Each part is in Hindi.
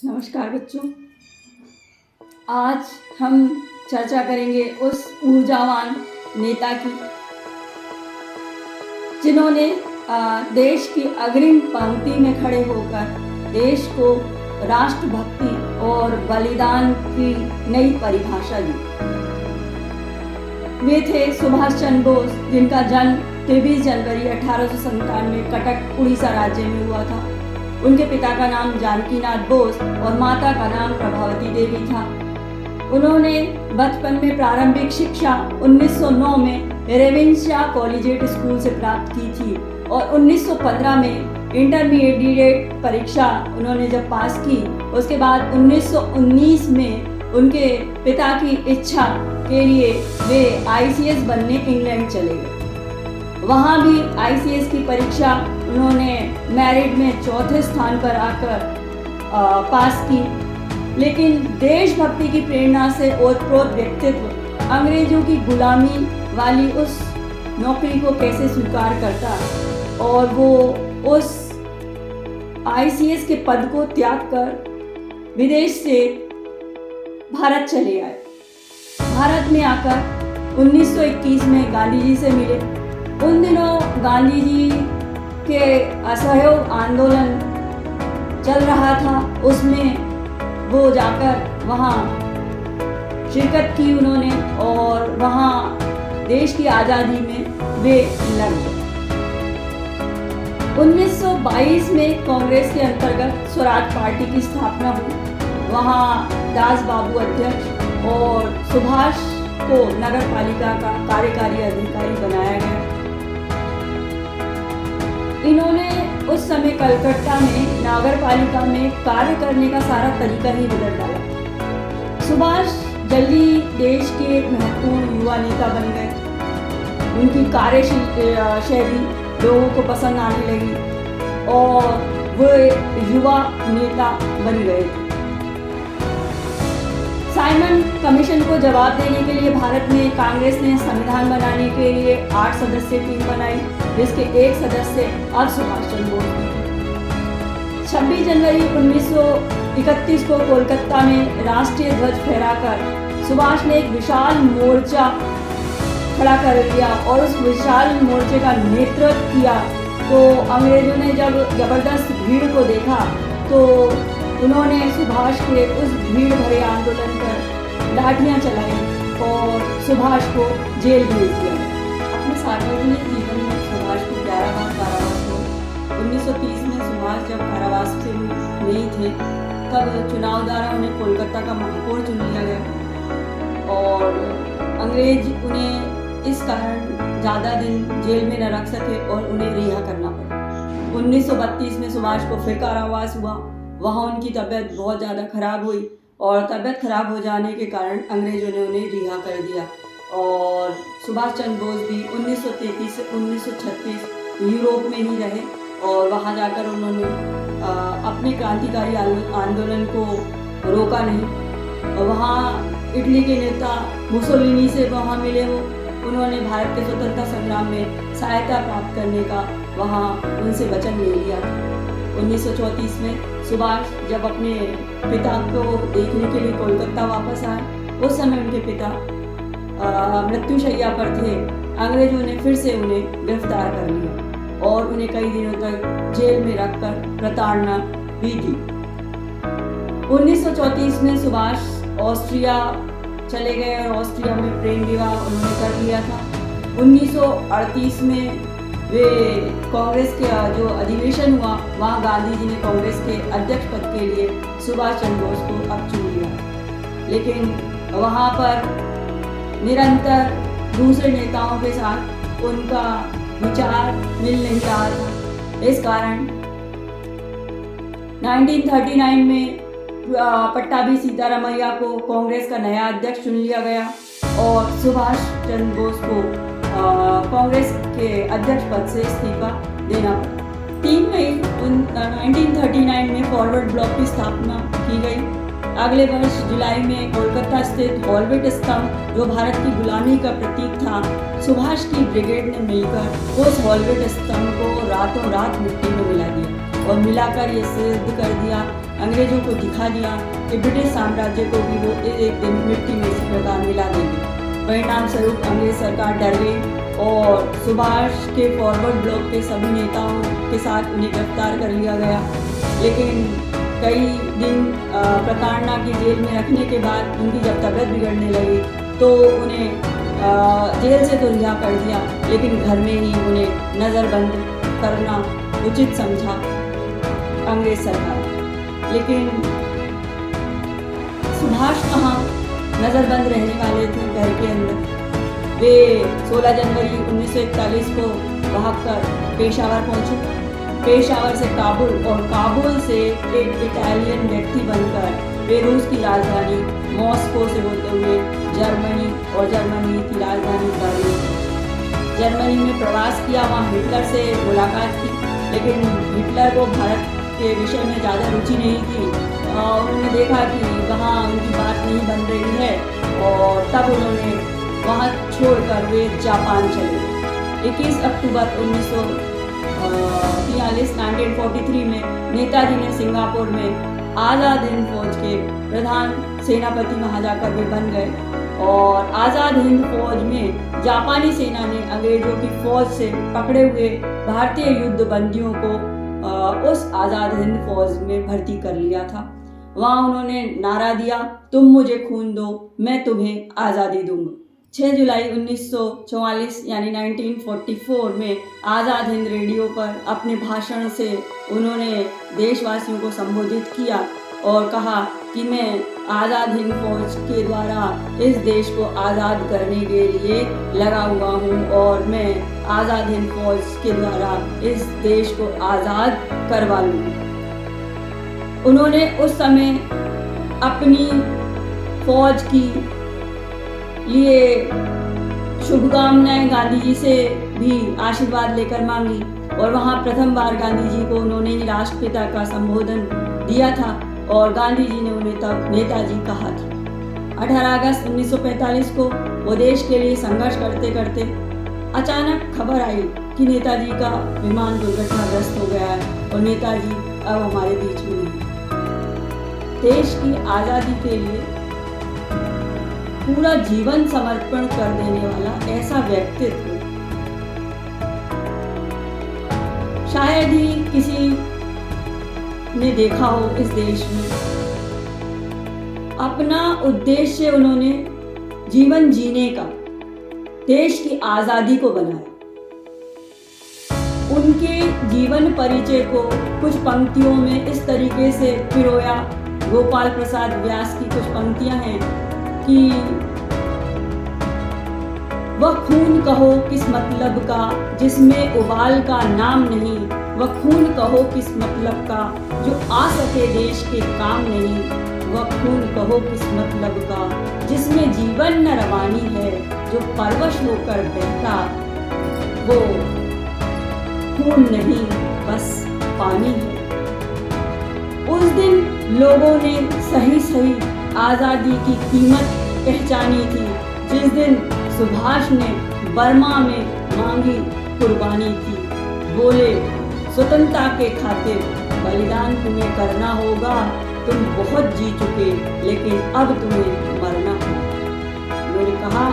नमस्कार बच्चों, आज हम चर्चा करेंगे उस ऊर्जावान नेता की जिन्होंने देश की अग्रिम पंक्ति में खड़े होकर देश को राष्ट्रभक्ति और बलिदान की नई परिभाषा दी। वे थे सुभाष चंद्र बोस, जिनका जन्म 23 जनवरी 1897 कटक उड़ीसा राज्य में हुआ था। उनके पिता का नाम जानकीनाथ बोस और माता का नाम प्रभावती देवी था। उन्होंने बचपन में प्रारंभिक शिक्षा 1909 में रेवेन्शा कॉलेजिएट स्कूल से प्राप्त की थी और 1915 में इंटरमीडिएट परीक्षा उन्होंने जब पास की, उसके बाद 1919 में उनके पिता की इच्छा के लिए वे ICS बनने इंग्लैंड चले गए। वहाँ भी ICS की परीक्षा उन्होंने मेरिट में चौथे स्थान पर आकर पास की, लेकिन देशभक्ति की प्रेरणा से ओतप्रोत व्यक्तित्व अंग्रेजों की गुलामी वाली उस नौकरी को कैसे स्वीकार करता और वो उस ICS के पद को त्याग कर विदेश से भारत चले आए। भारत में आकर 1921 में गांधी जी से मिले। उन दिनों गांधी जी के असहयोग आंदोलन चल रहा था, उसमें वो जाकर वहाँ शिरकत की उन्होंने और वहाँ देश की आज़ादी में वे लड़ गए। 1922 में कांग्रेस के अंतर्गत स्वराज पार्टी की स्थापना हुई। वहाँ दास बाबू अध्यक्ष और सुभाष को नगर पालिका का कार्यकारी अधिकारी बनाया गया। इन्होंने उस समय कलकत्ता में नगर पालिका में कार्य करने का सारा तरीका ही बदल डाला। सुभाष जल्दी देश के एक महत्वपूर्ण युवा नेता बन गए। उनकी कार्यशैली लोगों को पसंद आने लगी और वो युवा नेता बन गए। साइमन कमीशन को जवाब देने के लिए भारत में कांग्रेस ने संविधान बनाने के लिए 8 सदस्यीय टीम बनाई, जिसके एक सदस्य अब सुभाष चंद्र बोस थे। 26 जनवरी 1931 को कोलकाता में राष्ट्रीय ध्वज फहराकर सुभाष ने एक विशाल मोर्चा खड़ा कर दिया और उस विशाल मोर्चे का नेतृत्व किया। तो अंग्रेजों ने जब जबरदस्त भीड़ को देखा तो उन्होंने सुभाष के उस भीड़ भरे आंदोलन पर लाठियां चलाई और सुभाष को जेल भेज दिया। अपने सार्वजनिक जीवन में सुभाष को 11 बार कारावास हुआ। 1930 में सुभाष जब कारावास से नहीं थे तब चुनाव द्वारा उन्हें कोलकाता का महापौर चुन लिया गया और अंग्रेज उन्हें इस कारण ज़्यादा दिन जेल में न रख सके और उन्हें रिहा करना पड़ा। 1932 में सुभाष को फिर कारावास हुआ। वहाँ उनकी तबीयत बहुत ज़्यादा खराब हुई और तबीयत खराब हो जाने के कारण अंग्रेजों ने उन्हें रिहा कर दिया और सुभाष चंद्र बोस भी 1933 से 1936 यूरोप में ही रहे और वहाँ जाकर उन्होंने अपने क्रांतिकारी आंदोलन को रोका नहीं। वहाँ इटली के नेता मुसोलिनी से वहाँ मिले वो, उन्होंने भारत के स्वतंत्रता संग्राम में सहायता प्राप्त करने का वहाँ उनसे वचन ले लिया था। 1934 में सुभाष जब अपने पिता को देखने के लिए कोलकाता वापस आए, उस समय उनके पिता मृत्युशैया पर थे। अंग्रेजों ने फिर से उन्हें गिरफ्तार कर लिया और उन्हें कई दिनों तक जेल में रखकर प्रताड़ना भी दी। 1934 में सुभाष ऑस्ट्रिया चले गए और ऑस्ट्रिया में प्रेम विवाह उन्होंने कर लिया था। 1938 में वे कांग्रेस के जो अधिवेशन हुआ वहाँ गांधी जी ने कांग्रेस के अध्यक्ष पद के लिए सुभाष चंद्र बोस को अब चुन लिया, लेकिन वहाँ पर निरंतर दूसरे नेताओं के साथ उनका विचार मिल नहीं रहा था। इस कारण 1939 में पट्टाभी सीतारामैया को कांग्रेस का नया अध्यक्ष चुन लिया गया और सुभाष चंद्र बोस को कांग्रेस के अध्यक्ष पद से इस्तीफा देना पड़ा। 3 मई 1939 में फॉरवर्ड ब्लॉक की स्थापना की गई। अगले वर्ष जुलाई में कोलकाता स्थित हॉलवेट स्तंभ, जो भारत की गुलामी का प्रतीक था, सुभाष की ब्रिगेड ने मिलकर उस हॉलवेट स्तंभ को रातों रात मिट्टी में मिला दिया और मिलाकर ये सिद्ध कर दिया अंग्रेजों को दिखा दिया कि ब्रिटिश साम्राज्य को भी वो एक दिन मिट्टी में इसी प्रकार मिला देंगे। परिणाम स्वरूप अंग्रेज सरकार डर गई और सुभाष के फॉरवर्ड ब्लॉक के सभी नेताओं के साथ उन्हें गिरफ्तार कर लिया गया। लेकिन कई दिन प्रताड़ना की जेल में रखने के बाद उनकी जब तबीयत बिगड़ने लगी तो उन्हें जेल से तो रिहा कर दिया, लेकिन घर में ही उन्हें नज़रबंद करना उचित समझा अंग्रेज सरकार। लेकिन सुभाष कहाँ नज़रबंद रहने वाले थे घर के अंदर। वे 16 जनवरी 1941 को भागकर पेशावर पहुंचे। पेशावर से काबुल और काबुल से एक इटालियन व्यक्ति बनकर वे रूस की राजधानी मॉस्को से होते हुए जर्मनी और जर्मनी की राजधानी बर्लिन, जर्मनी में प्रवास किया। वहाँ हिटलर से मुलाकात की, लेकिन हिटलर को भारत के विषय में ज़्यादा रुचि नहीं थी। उन्होंने देखा कि वहाँ उनकी बात नहीं बन रही है और तब उन्होंने वहाँ छोड़कर वे जापान चले। 21 अक्टूबर 1943 में नेताजी ने सिंगापुर में आज़ाद हिंद फौज के प्रधान सेनापति वहाँ जाकर वे बन गए और आज़ाद हिंद फौज में जापानी सेना ने अंग्रेजों की फौज से पकड़े हुए भारतीय युद्ध बंदियों को उस आज़ाद हिंद फौज में भर्ती कर लिया था। वहाँ उन्होंने नारा दिया, तुम मुझे खून दो, मैं तुम्हें आज़ादी दूंगा। 6 जुलाई 1944 यानी 1944 में आज़ाद हिंद रेडियो पर अपने भाषण से उन्होंने देशवासियों को संबोधित किया और कहा कि मैं आज़ाद हिंद फौज के द्वारा इस देश को आज़ाद करने के लिए लगा हुआ हूँ और मैं आज़ाद हिंद फौज के द्वारा इस देश को आज़ाद करवा लूँगी। उन्होंने उस समय अपनी फौज की लिए शुभकामनाएं गांधी जी से भी आशीर्वाद लेकर मांगी और वहाँ प्रथम बार गांधी जी को उन्होंने ही राष्ट्रपिता का संबोधन दिया था और गांधी जी ने उन्हें तब नेताजी कहा था। 18 अगस्त 1945 को वो देश के लिए संघर्ष करते करते अचानक खबर आई कि नेताजी का विमान दुर्घटनाग्रस्त हो गया है और नेताजी अब हमारे बीच में नहीं। देश की आज़ादी के लिए पूरा जीवन समर्पण कर देने वाला ऐसा व्यक्तित्व शायद ही किसी ने देखा हो इस देश में। अपना उद्देश्य उन्होंने जीवन जीने का, देश की आज़ादी को बनाया। उनके जीवन परिचय को कुछ पंक्तियों में इस तरीके से पिरोया गोपाल प्रसाद व्यास की कुछ पंक्तियां हैं कि वह खून कहो किस मतलब का जिसमें उबाल का नाम नहीं, वह खून कहो किस मतलब का जो आ सके देश के काम नहीं, वह खून कहो किस मतलब का जिसमें जीवन न रवानी है, जो परवश होकर बहता वो खून नहीं बस पानी है। उस दिन लोगों ने सही सही आज़ादी की कीमत पहचानी थी जिस दिन सुभाष ने बर्मा में मांगी कुर्बानी थी। बोले स्वतंत्रता के खातिर बलिदान तुम्हें करना होगा, तुम बहुत जी चुके लेकिन अब तुम्हें मरना होगा। उन्होंने कहा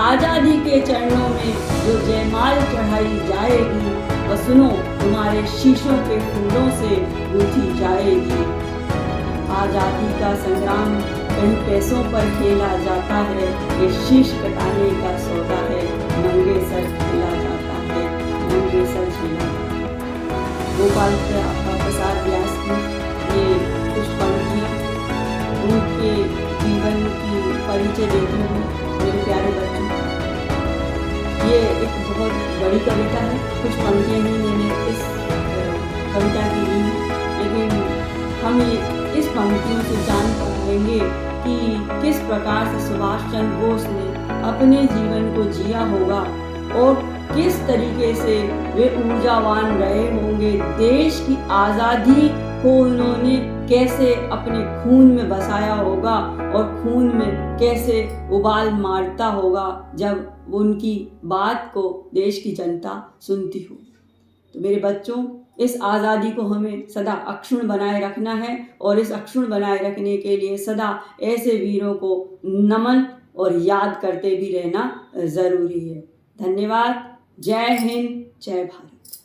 आज़ादी के चरणों में जो जयमाल चढ़ाई जाएगी वह सुनो तुम्हारे शीशों के फूलों से गूंथी जाएगी। आज़ादी का संग्राम कहीं पैसों पर खेला जाता है, ये शीश कटाने का सौदा है, नंगे सर खेला जाता है, नंगे सर झेला। गोपाल प्रसाद व्यास की ये कुछ पंक्तियाँ उनके जीवन की परिचय देती हूँ मेरे प्यारे बच्चों। ये एक बहुत बड़ी कविता है, कुछ पंक्तियाँ ही मैंने इस कविता की ली हैं, लेकिन हम इस पंक्तियों से जान पाएंगे कि किस प्रकार से सुभाष चंद्र बोस ने अपने जीवन को जिया होगा और किस तरीके से वे ऊर्जावान रहे होंगे। देश की आज़ादी को उन्होंने कैसे अपने खून में बसाया होगा और खून में कैसे उबाल मारता होगा जब उनकी बात को देश की जनता सुनती हो। तो मेरे बच्चों, इस आज़ादी को हमें सदा अक्षुण्ण बनाए रखना है और इस अक्षुण्ण बनाए रखने के लिए सदा ऐसे वीरों को नमन और याद करते भी रहना ज़रूरी है। धन्यवाद। जय हिंद, जय भारत।